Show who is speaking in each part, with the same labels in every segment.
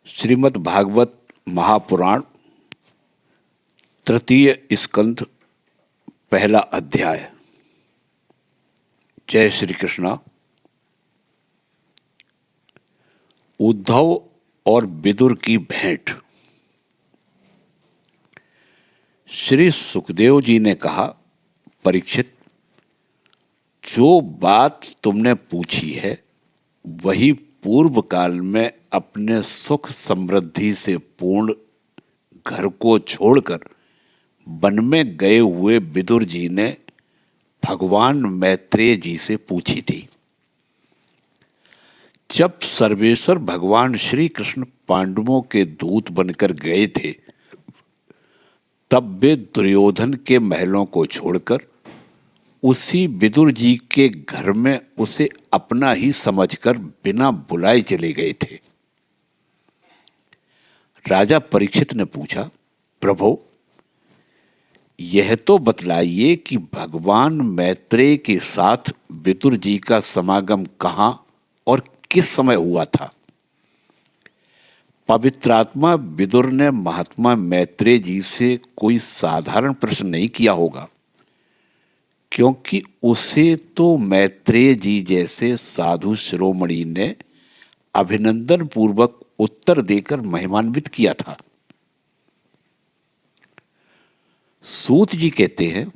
Speaker 1: श्रीमद् भागवत महापुराण तृतीय स्कंध पहला अध्याय। जय श्री कृष्ण। उद्धव और विदुर की भेंट। श्री सुखदेव जी ने कहा, परीक्षित, जो बात तुमने पूछी है वही पूर्व काल में अपने सुख समृद्धि से पूर्ण घर को छोड़कर वन में गए हुए विदुर जी ने भगवान मैत्रेय जी से पूछी थी। जब सर्वेश्वर भगवान श्री कृष्ण पांडवों के दूत बनकर गए थे, तब वे दुर्योधन के महलों को छोड़कर उसी विदुर जी के घर में उसे अपना ही समझकर बिना बुलाए चले गए थे। राजा परीक्षित ने पूछा, प्रभो, यह तो बतलाइए कि भगवान मैत्रेय के साथ विदुर जी का समागम कहाँ और किस समय हुआ था। पवित्रात्मा विदुर ने महात्मा मैत्रेय जी से कोई साधारण प्रश्न नहीं किया होगा, क्योंकि उसे तो मैत्रेय जी जैसे साधु शिरोमणि ने अभिनंदन पूर्वक उत्तर देकर महिमान्वित किया था। सूत जी कहते हैं,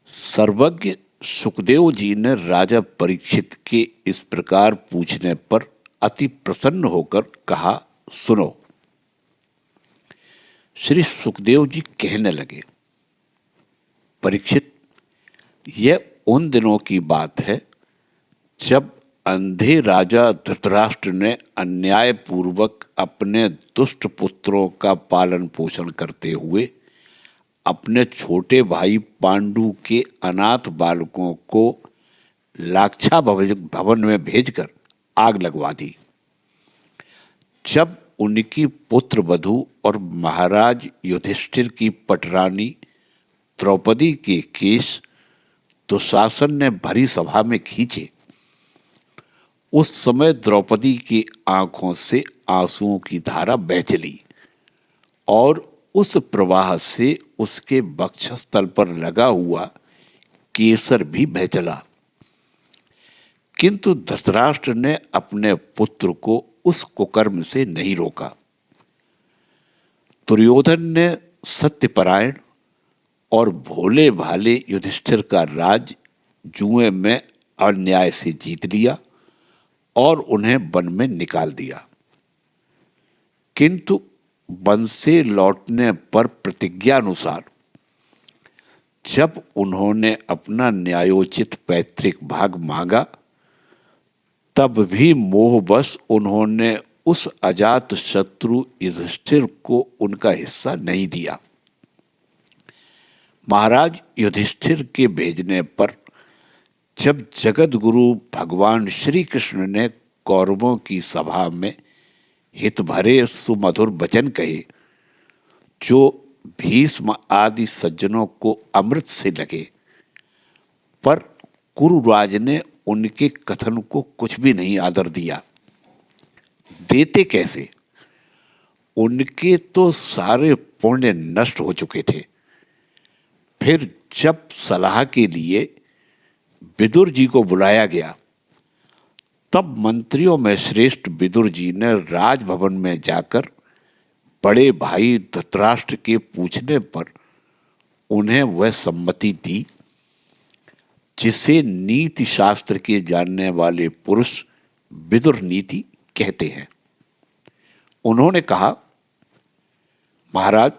Speaker 1: सर्वज्ञ सुखदेव जी ने राजा परीक्षित के इस प्रकार पूछने पर अति प्रसन्न होकर कहा, सुनो। श्री सुखदेव जी कहने लगे, परीक्षित, यह उन दिनों की बात है जब अंधे राजा धृतराष्ट्र ने अन्यायपूर्वक अपने दुष्ट पुत्रों का पालन पोषण करते हुए अपने छोटे भाई पांडु के अनाथ बालकों को लाक्षा भवन में भेजकर आग लगवा दी। जब उनकी पुत्र वधू और महाराज युधिष्ठिर की पटरानी द्रौपदी के केश दुशासन ने भरी सभा में खींचे, उस समय द्रौपदी की आंखों से आंसुओं की धारा बह चली और उस प्रवाह से उसके वक्षस्थल पर लगा हुआ केसर भी बह चला। किंतु धृतराष्ट्र ने अपने पुत्र को उस कुकर्म से नहीं रोका। दुर्योधन ने सत्यपरायण और भोले भाले युधिष्ठिर का राज जुए में अन्याय से जीत लिया और उन्हें वन में निकाल दिया। किंतु वन से लौटने पर प्रतिज्ञा अनुसार जब उन्होंने अपना न्यायोचित पैतृक भाग मांगा, तब भी मोहवश उन्होंने उस अजात शत्रु युधिष्ठिर को उनका हिस्सा नहीं दिया। महाराज युधिष्ठिर के भेजने पर जब जगत गुरु भगवान श्री कृष्ण ने कौरवों की सभा में हित भरे सुमधुर वचन कहे, जो भीष्म आदि सज्जनों को अमृत से लगे, पर कुरुराज ने उनके कथन को कुछ भी नहीं आदर दिया। देते कैसे? उनके तो सारे पुण्य नष्ट हो चुके थे। फिर जब सलाह के लिए विदुर जी को बुलाया गया, तब मंत्रियों में श्रेष्ठ विदुर जी ने राजभवन में जाकर बड़े भाई धृतराष्ट्र के पूछने पर उन्हें वह सम्मति दी जिसे नीति शास्त्र के जानने वाले पुरुष विदुर नीति कहते हैं। उन्होंने कहा, महाराज,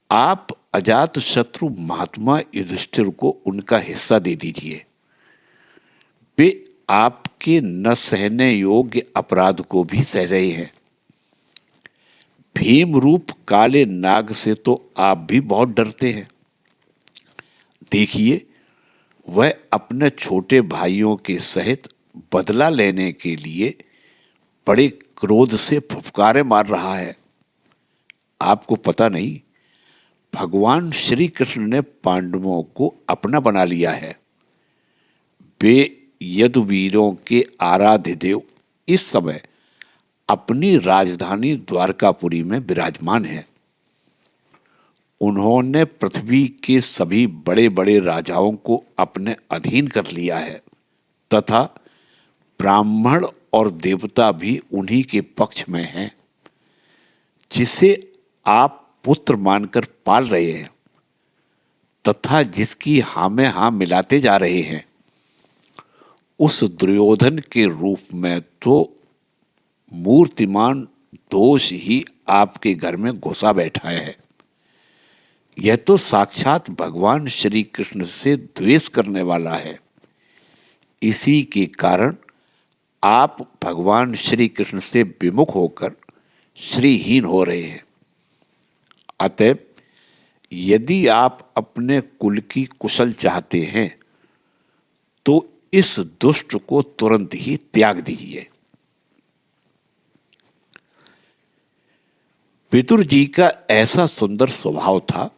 Speaker 1: आप अजात शत्रु महात्मा युधिष्ठिर को उनका हिस्सा दे दीजिए। वे आपके न सहने योग्य अपराध को भी सह रहे हैं। भीम रूप काले नाग से तो आप भी बहुत डरते हैं। देखिए, वह अपने छोटे भाइयों के सहित बदला लेने के लिए बड़े क्रोध से फुफकारे मार रहा है। आपको पता नहीं, भगवान श्री कृष्ण ने पांडवों को अपना बना लिया है। वे यदुवीरों के आराध्य देव इस समय अपनी राजधानी द्वारकापुरी में विराजमान है। उन्होंने पृथ्वी के सभी बड़े बड़े राजाओं को अपने अधीन कर लिया है तथा ब्राह्मण और देवता भी उन्हीं के पक्ष में हैं, जिसे आप पुत्र मानकर पाल रहे हैं तथा जिसकी हाँ में हाँ मिलाते जा रहे हैं। उस दुर्योधन के रूप में तो मूर्तिमान दोष ही आपके घर में घुसा बैठा है। यह तो साक्षात भगवान श्री कृष्ण से द्वेष करने वाला है। इसी के कारण आप भगवान श्री कृष्ण से विमुख होकर श्रीहीन हो रहे हैं। अतएव यदि आप अपने कुल की कुशल चाहते हैं तो इस दुष्ट को तुरंत ही त्याग दीजिए। विदुर जी का ऐसा सुंदर स्वभाव था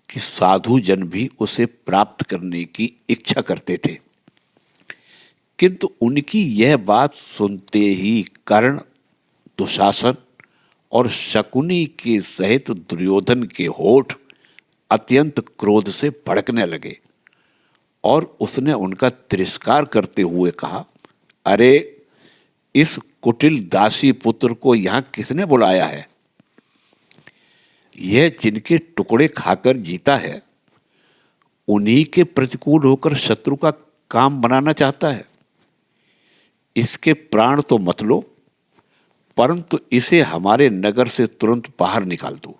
Speaker 1: कि साधु जन भी उसे प्राप्त करने की इच्छा करते थे, किंतु उनकी यह बात सुनते ही कर्ण, दुशासन और शकुनी के सहित दुर्योधन के होठ अत्यंत क्रोध से भड़कने लगे और उसने उनका तिरस्कार करते हुए कहा, अरे इस कुटिल दासी पुत्र को यहां किसने बुलाया है? यह जिनके टुकड़े खाकर जीता है, उन्हीं के प्रतिकूल होकर शत्रु का काम बनाना चाहता है। इसके प्राण तो मत लो, परंतु इसे हमारे नगर से तुरंत बाहर निकाल दो।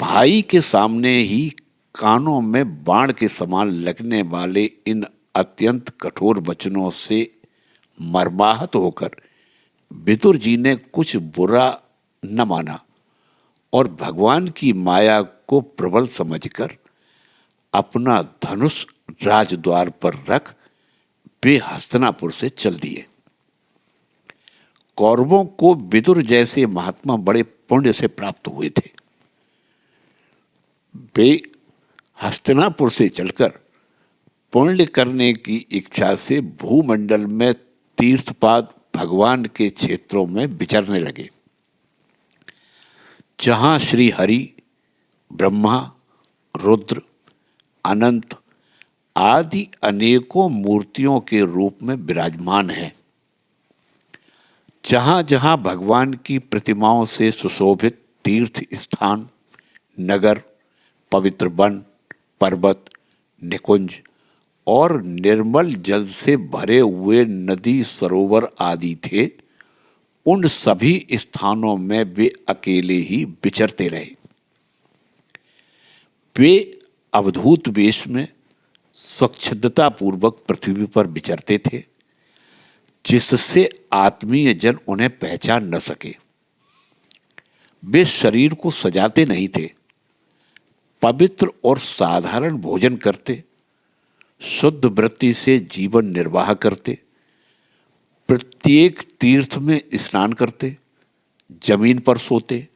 Speaker 1: भाई के सामने ही कानों में बाण के समान लगने वाले इन अत्यंत कठोर वचनों से मर्माहत होकर विदुर जी ने कुछ बुरा न माना और भगवान की माया को प्रबल समझकर अपना धनुष राजद्वार पर रख वे हस्तिनापुर से चल दिए। कौरवों को विदुर जैसे महात्मा बड़े पुण्य से प्राप्त हुए थे। वे हस्तिनापुर से चलकर पुण्य करने की इच्छा से भूमंडल में तीर्थपाद भगवान के क्षेत्रों में विचरने लगे, जहां श्री हरि, ब्रह्मा, रुद्र, अनंत आदि अनेकों मूर्तियों के रूप में विराजमान हैं। जहां जहां भगवान की प्रतिमाओं से सुशोभित तीर्थ स्थान, नगर, पवित्र वन, पर्वत, निकुंज और निर्मल जल से भरे हुए नदी सरोवर आदि थे, उन सभी स्थानों में वे अकेले ही विचरते रहे। वे अवधूत वेश में स्वच्छंदता पूर्वक पृथ्वी पर विचरते थे, जिससे आत्मीय जन उन्हें पहचान न सके। वे शरीर को सजाते नहीं थे, पवित्र और साधारण भोजन करते, शुद्ध वृत्ति से जीवन निर्वाह करते, प्रत्येक तीर्थ में स्नान करते, जमीन पर सोते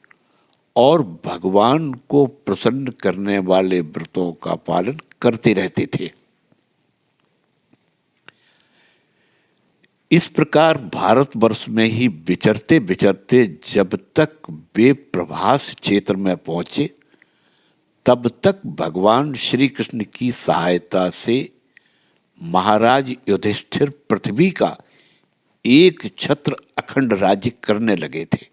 Speaker 1: और भगवान को प्रसन्न करने वाले व्रतों का पालन करते रहते थे। इस प्रकार भारतवर्ष में ही विचरते विचरते जब तक वे प्रभास क्षेत्र में पहुंचे, तब तक भगवान श्री कृष्ण की सहायता से महाराज युधिष्ठिर पृथ्वी का एक छत्र अखंड राज्य करने लगे थे।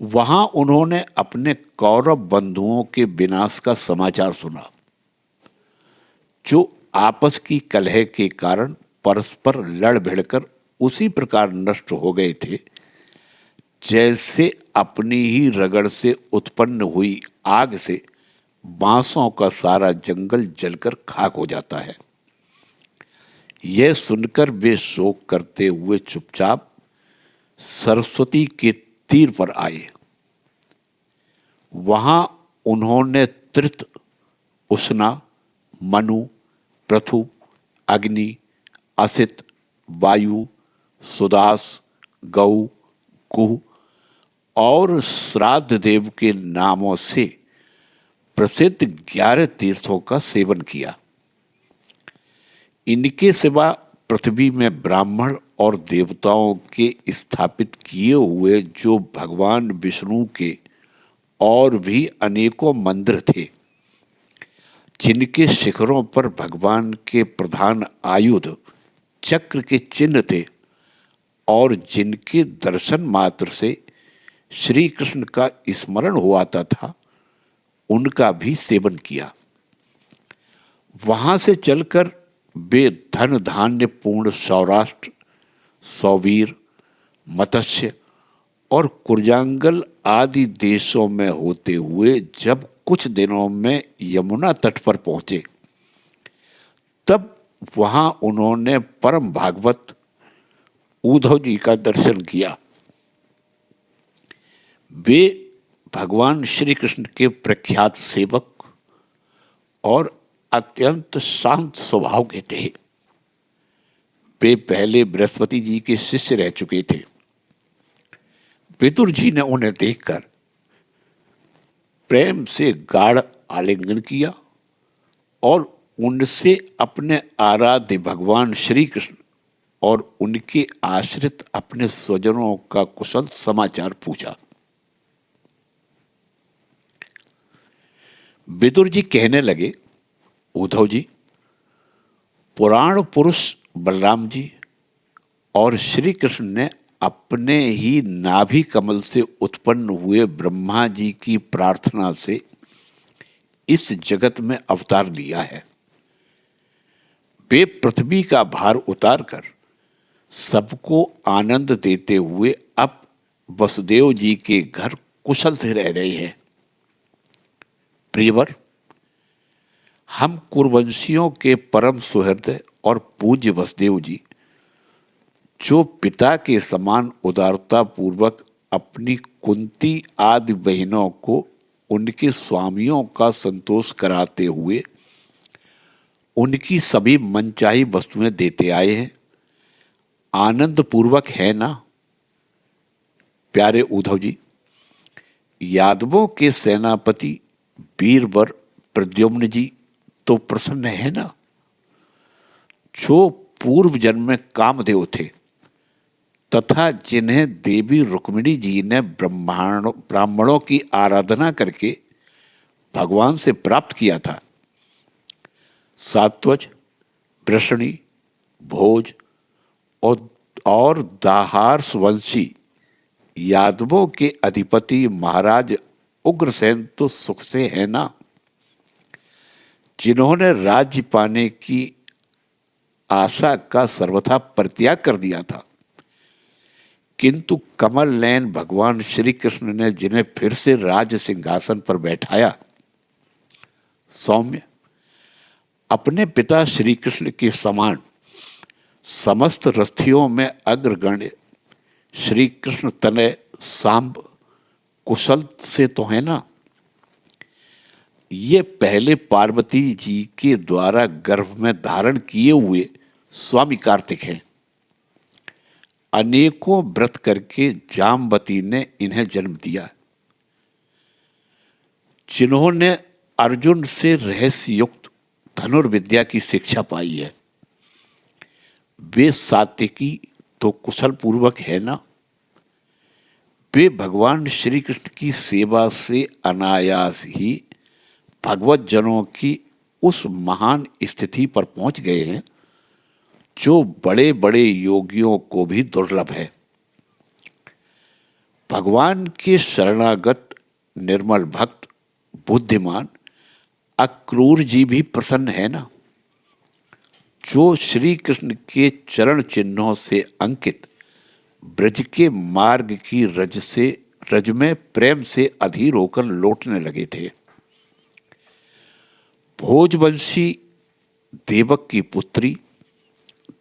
Speaker 1: वहां उन्होंने अपने कौरव बंधुओं के विनाश का समाचार सुना, जो आपस की कलह के कारण परस्पर लड़ भिड़कर उसी प्रकार नष्ट हो गए थे, जैसे अपनी ही रगड़ से उत्पन्न हुई आग से बांसों का सारा जंगल जलकर खाक हो जाता है। यह सुनकर वे शोक करते हुए चुपचाप सरस्वती के तीर पर आए। वहां उन्होंने त्रित, उष्णा, मनु, पृथु, अग्नि, असित, वायु, सुदास, गौ, कुह और श्राद्ध देव के नामों से प्रसिद्ध 11 तीर्थों का सेवन किया। इनके सिवा पृथ्वी में ब्राह्मण और देवताओं के स्थापित किए हुए जो भगवान विष्णु के और भी अनेकों मंदिर थे, जिनके शिखरों पर भगवान के प्रधान आयुध चक्र के चिन्ह थे और जिनके दर्शन मात्र से श्री कृष्ण का स्मरण हो आता था, उनका भी सेवन किया। वहां से चलकर वे धन धान्य पूर्ण सौराष्ट्र, सौवीर, मत्स्य और कुरजांगल आदि देशों में होते हुए जब कुछ दिनों में यमुना तट पर पहुंचे, तब वहां उन्होंने परम भागवत उद्धव जी का दर्शन किया। वे भगवान श्री कृष्ण के प्रख्यात सेवक और अत्यंत शांत स्वभाव के थे। वे पहले बृहस्पति जी के शिष्य रह चुके थे। विदुर जी ने उन्हें देखकर प्रेम से गाढ़ आलिंगन किया और उनसे अपने आराध्य भगवान श्री कृष्ण और उनके आश्रित अपने स्वजनों का कुशल समाचार पूछा। विदुर जी कहने लगे, उद्धव जी, पुराण पुरुष बलराम जी और श्री कृष्ण ने अपने ही नाभि कमल से उत्पन्न हुए ब्रह्मा जी की प्रार्थना से इस जगत में अवतार लिया है। वे पृथ्वी का भार उतारकर सबको आनंद देते हुए अब वसुदेव जी के घर कुशल से रह रहे हैं। प्रियवर, हम कुरवंशियों के परम सुहृद और पूज्य वसुदेव जी, जो पिता के समान उदारता पूर्वक अपनी कुंती आदि बहनों को उनके स्वामियों का संतोष कराते हुए उनकी सभी मनचाही वस्तुएं देते आए हैं, आनंद पूर्वक है ना? प्यारे उद्धव जी, यादवों के सेनापति वीरवर प्रद्युम्न जी तो प्रसन्न है ना, जो पूर्व जन्म में कामदेव थे तथा जिन्हें देवी रुक्मिणी जी ने ब्राह्मणों की आराधना करके भगवान से प्राप्त किया था। सात्वज, वृषणी, भोज और दाहार्स वंशी यादवों के अधिपति महाराज उग्रसेन तो सुख से है ना, जिन्होंने राज्य पाने की आशा का सर्वथा परित्याग कर दिया था, किंतु कमल नयन भगवान श्री कृष्ण ने जिन्हें फिर से राज सिंहासन पर बैठाया। सौम्य, अपने पिता श्री कृष्ण के समान समस्त रथियों में अग्रगण्य श्री कृष्ण तनय सांब कुशल से तो है ना? ये पहले पार्वती जी के द्वारा गर्भ में धारण किए हुए स्वामी कार्तिक हैं। अनेकों व्रत करके जामवती ने इन्हें जन्म दिया, जिन्होंने अर्जुन से रहस्य युक्त धनुर्विद्या की शिक्षा पाई है। वे सात्विकी तो कुशल पूर्वक है ना? वे भगवान श्री कृष्ण की सेवा से अनायास ही भगवत जनों की उस महान स्थिति पर पहुंच गए हैं जो बड़े बड़े योगियों को भी दुर्लभ है। भगवान के शरणागत निर्मल भक्त, बुद्धिमान अक्रूर जी भी प्रसन्न है ना, जो श्री कृष्ण के चरण चिन्हों से अंकित ब्रज के मार्ग की रज में प्रेम से अधीर होकर लौटने लगे थे। भोजवंशी देवक की पुत्री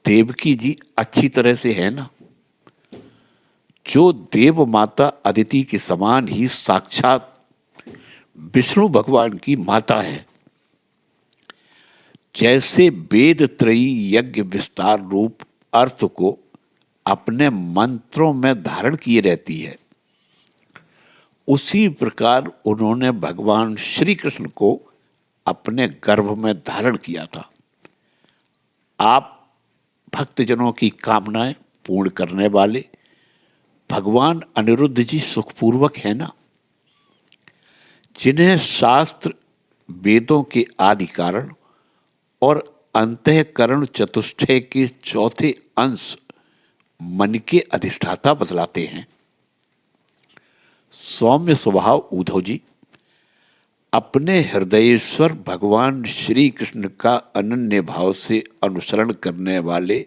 Speaker 1: देवकी जी अच्छी तरह से है ना, जो देव माता अदिति के समान ही साक्षात विष्णु भगवान की माता है। जैसे वेद त्रयी यज्ञ विस्तार रूप अर्थ को अपने मंत्रों में धारण किए रहती है, उसी प्रकार उन्होंने भगवान श्री कृष्ण को अपने गर्भ में धारण किया था। आप भक्तजनों की कामनाएं पूर्ण करने वाले भगवान अनिरुद्ध जी सुखपूर्वक है ना, जिन्हें शास्त्र वेदों के आदि कारण और अंतःकरण चतुष्टय के चौथे अंश मन के अधिष्ठाता बतलाते हैं। सौम्य स्वभाव उद्धव जी अपने हृदयेश्वर भगवान श्री कृष्ण का अनन्य भाव से अनुसरण करने वाले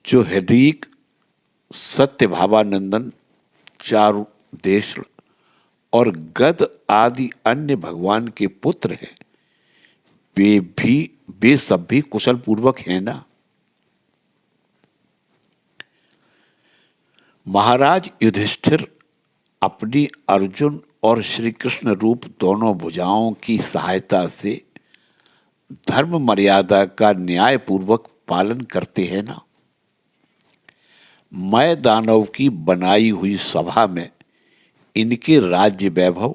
Speaker 1: जो हृदय सत्य भावानंदन, चारुदेश और गद आदि अन्य भगवान के पुत्र हैं, वे सब भी कुशल पूर्वक हैं ना। महाराज युधिष्ठिर अपनी अर्जुन और श्री कृष्ण रूप दोनों भुजाओं की सहायता से धर्म मर्यादा का न्याय पूर्वक पालन करते हैं ना। मैं दानव की बनाई हुई सभा में इनके राज्य वैभव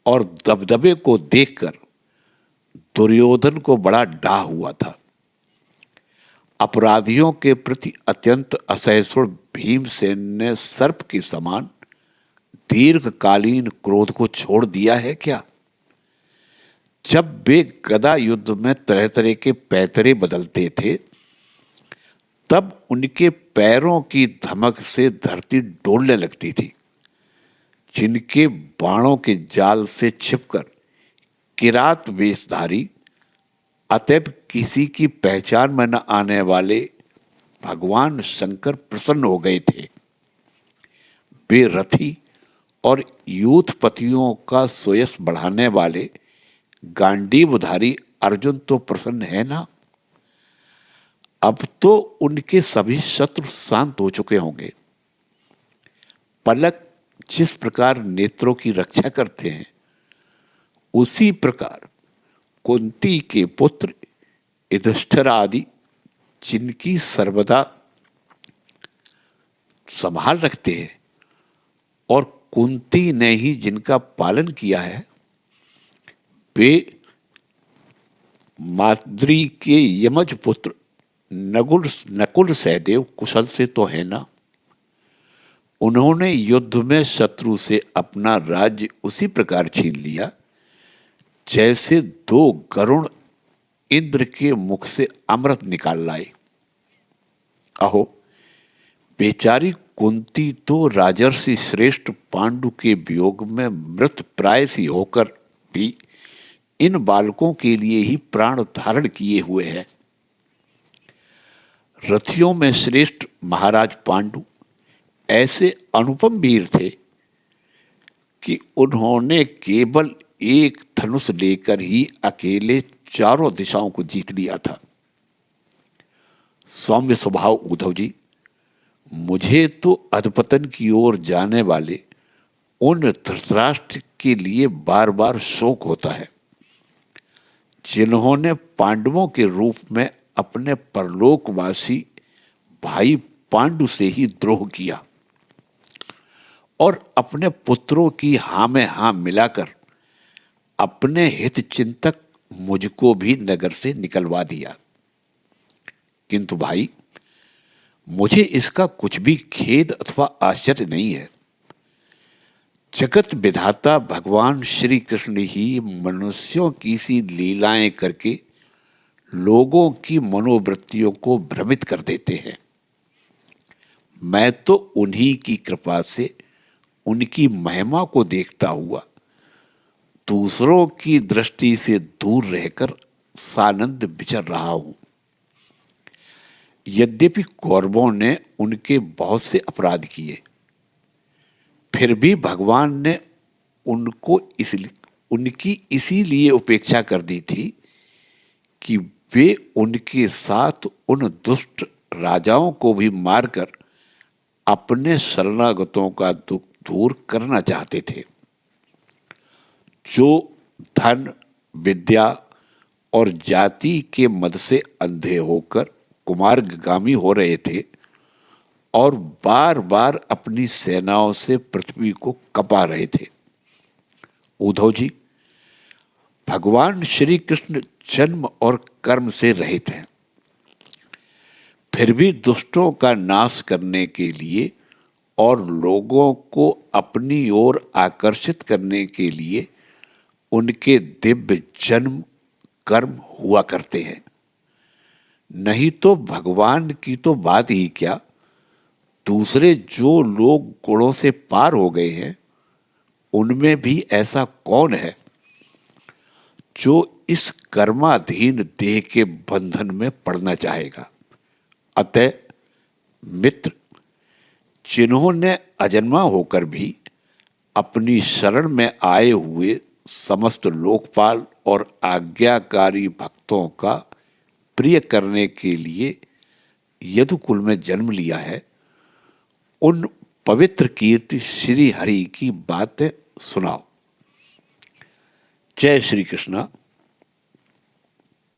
Speaker 1: और दबदबे को देखकर दुर्योधन को बड़ा डाह हुआ था। अपराधियों के प्रति अत्यंत असहिष्णु भीमसेन ने सर्प के समान दीर्घकालीन क्रोध को छोड़ दिया है क्या? जब वे गदा युद्ध में तरह तरह के पैतरे बदलते थे, तब उनके पैरों की धमक से धरती डोलने लगती थी। जिनके बाणों के जाल से छिपकर किरात वेशधारी, अतएव किसी की पहचान में न आने वाले भगवान शंकर प्रसन्न हो गए थे। वे रथी और यूथपतियों का सोयस बढ़ाने वाले गांडीवधारी अर्जुन तो प्रसन्न है ना। अब तो उनके सभी शत्रु शांत हो चुके होंगे। पलक जिस प्रकार नेत्रों की रक्षा करते हैं, उसी प्रकार कुंती के पुत्र युधिष्ठिर आदि जिनकी सर्वदा संभाल रखते हैं और कुंती ने ही जिनका पालन किया है, वे माद्री के यमज पुत्र नकुल सहदेव कुशल से तो है ना। उन्होंने युद्ध में शत्रु से अपना राज्य उसी प्रकार छीन लिया जैसे दो गरुण इंद्र के मुख से अमृत निकाल लाए। अहो, बेचारी कुंती तो राजर्षि श्रेष्ठ पांडु के वियोग में मृत प्राय सी होकर भी इन बालकों के लिए ही प्राण धारण किए हुए है। रथियों में श्रेष्ठ महाराज पांडु ऐसे अनुपम वीर थे कि उन्होंने केवल एक धनुष लेकर ही अकेले चारों दिशाओं को जीत लिया था। सौम्य स्वभाव उद्धव जी, मुझे तो अधपतन की ओर जाने वाले उन धृतराष्ट्र के लिए बार बार शोक होता है जिन्होंने पांडवों के रूप में अपने परलोकवासी भाई पांडु से ही द्रोह किया और अपने पुत्रों की हाँ में हाँ मिलाकर अपने हित चिंतक मुझको भी नगर से निकलवा दिया। किंतु भाई, मुझे इसका कुछ भी खेद अथवा आश्चर्य नहीं है। जगत विधाता भगवान श्री कृष्ण ही मनुष्यों की सी लीलाएं करके लोगों की मनोवृत्तियों को भ्रमित कर देते हैं। मैं तो उन्हीं की कृपा से उनकी महिमा को देखता हुआ दूसरों की दृष्टि से दूर रहकर सानंद विचर रहा हूं। यद्यपि कौरवों ने उनके बहुत से अपराध किए, फिर भी भगवान ने उनकी इसीलिए उपेक्षा कर दी थी कि वे उनके साथ उन दुष्ट राजाओं को भी मारकर अपने शरणागतों का दुख दूर करना चाहते थे, जो धन, विद्या और जाति के मद से अंधे होकर कुमार्गामी हो रहे थे और बार बार अपनी सेनाओं से पृथ्वी को कपा रहे थे। उद्धव जी, भगवान श्री कृष्ण जन्म और कर्म से रहित हैं। फिर भी दुष्टों का नाश करने के लिए और लोगों को अपनी ओर आकर्षित करने के लिए उनके दिव्य जन्म कर्म हुआ करते हैं। नहीं तो भगवान की तो बात ही क्या, दूसरे जो लोग गुणों से पार हो गए हैं उनमें भी ऐसा कौन है जो इस कर्माधीन देह के बंधन में पड़ना चाहेगा। अतः मित्र, जिन्होंने अजन्मा होकर भी अपनी शरण में आए हुए समस्त लोकपाल और आज्ञाकारी भक्तों का प्रिय करने के लिए यदुकुल में जन्म लिया है, उन पवित्र कीर्ति श्री हरि की बातें सुनाओ। जय श्री कृष्णा।